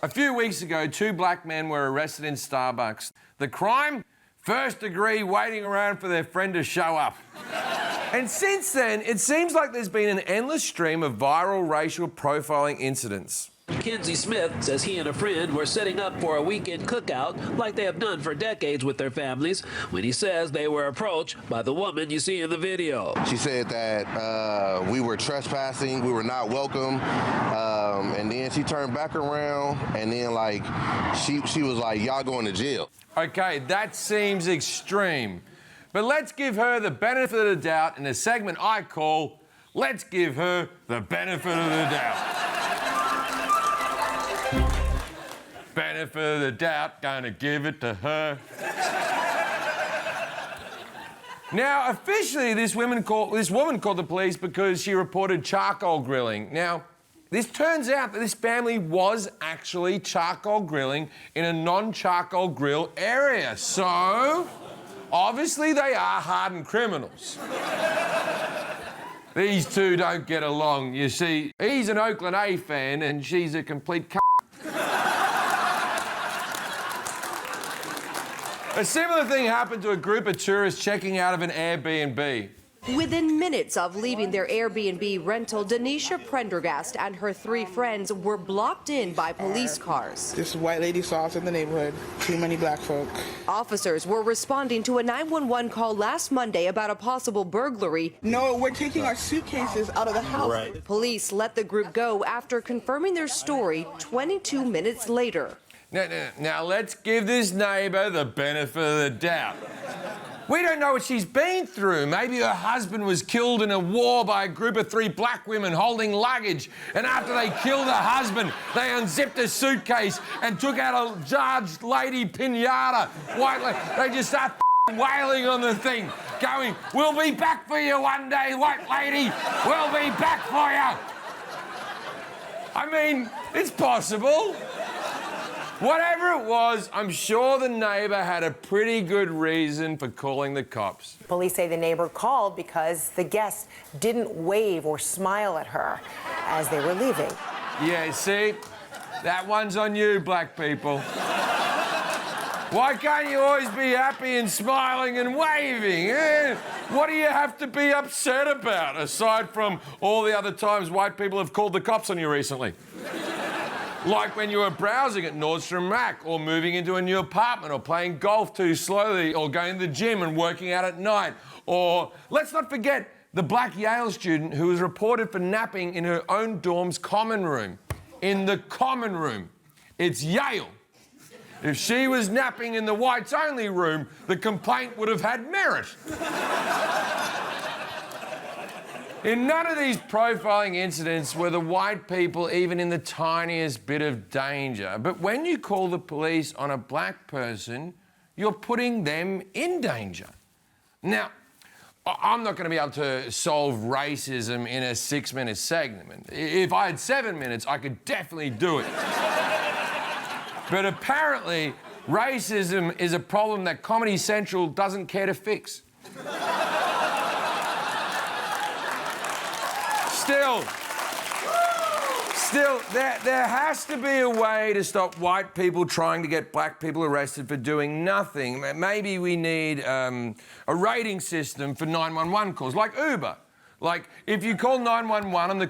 A few weeks ago, 2 black men were arrested in Starbucks. The crime? First degree waiting around for their friend to show up. And since then, it seems like there's been an endless stream of viral racial profiling incidents. Kenzie Smith says he and a friend were setting up for a weekend cookout like they have done for decades with their families when he says they were approached by the woman you see in the video. She said that we were trespassing, we were not welcome, and then she turned back around and then like she was like, y'all going to jail. Okay, that seems extreme. But let's give her the benefit of the doubt in a segment I call Let's Give Her the Benefit of the Doubt. Benefit of the doubt, gonna give it to her. Now, officially, this woman called the police because she reported charcoal grilling. Now, this turns out that this family was actually charcoal grilling in a non-charcoal grill area. So, obviously, they are hardened criminals. These two don't get along. You see, he's an Oakland A fan and she's a complete c***. A similar thing happened to a group of tourists checking out of an Airbnb. Within minutes of leaving their Airbnb rental, Denisha Prendergast and her 3 friends were blocked in by police cars. This white lady saw us in the neighborhood. Too many black folk. Officers were responding to a 911 call last Monday about a possible burglary. No, we're taking our suitcases out of the house. Right. Police let the group go after confirming their story 22 minutes later. Now, let's give this neighbour the benefit of the doubt. We don't know what she's been through. Maybe her husband was killed in a war by a group of 3 black women holding luggage, and after they killed her husband, they unzipped a suitcase and took out a large lady pinata. They just start wailing on the thing, going, "We'll be back for you one day, white lady. We'll be back for you." I mean, it's possible. Whatever it was, I'm sure the neighbour had a pretty good reason for calling the cops. Police say the neighbour called because the guests didn't wave or smile at her as they were leaving. Yeah, see? That one's on you, black people. Why can't you always be happy and smiling and waving? What do you have to be upset about, aside from all the other times white people have called the cops on you recently? Like when you were browsing at Nordstrom Rack, or moving into a new apartment, or playing golf too slowly, or going to the gym and working out at night. Or let's not forget the black Yale student who was reported for napping in her own dorm's common room. In the common room. It's Yale. If she was napping in the whites-only room, the complaint would have had merit. In none of these profiling incidents were the white people even in the tiniest bit of danger. But when you call the police on a black person, you're putting them in danger. Now, I'm not going to be able to solve racism in a 6-minute segment. If I had 7 minutes, I could definitely do it. But apparently, racism is a problem that Comedy Central doesn't care to fix. Still, there has to be a way to stop white people trying to get black people arrested for doing nothing. Maybe we need a rating system for 911 calls, like Uber. Like, if you call 911 and the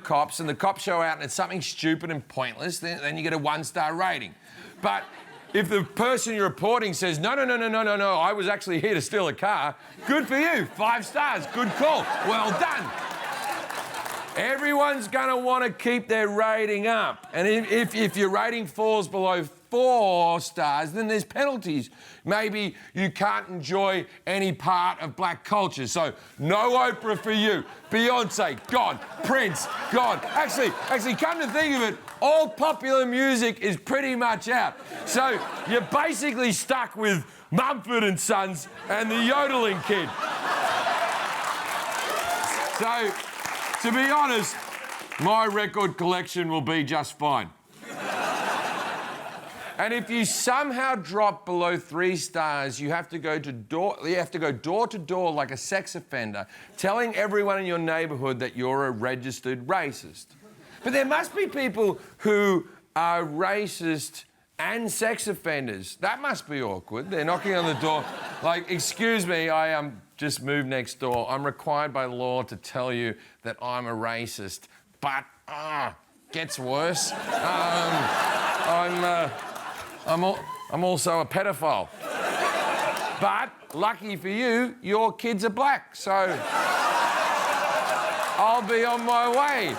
cops show out and it's something stupid and pointless, then you get a 1-star rating. But if the person you're reporting says, no, I was actually here to steal a car, good for you, 5 stars, good call, well done. Everyone's going to want to keep their rating up. And if your rating falls below 4 stars, then there's penalties. Maybe you can't enjoy any part of black culture. So no Oprah for you. Beyonce, gone. Prince, gone. Actually, come to think of it, all popular music is pretty much out. So you're basically stuck with Mumford & Sons and the Yodeling Kid. So, to be honest, my record collection will be just fine. And if you somehow drop below 3 stars, you have to go door to door like a sex offender, telling everyone in your neighbourhood that you're a registered racist. But there must be people who are racist and sex offenders. That must be awkward. They're knocking on the door, like, excuse me, I just moved next door. I'm required by law to tell you that I'm a racist, but gets worse. I'm also a pedophile. But lucky for you, your kids are black, so I'll be on my way.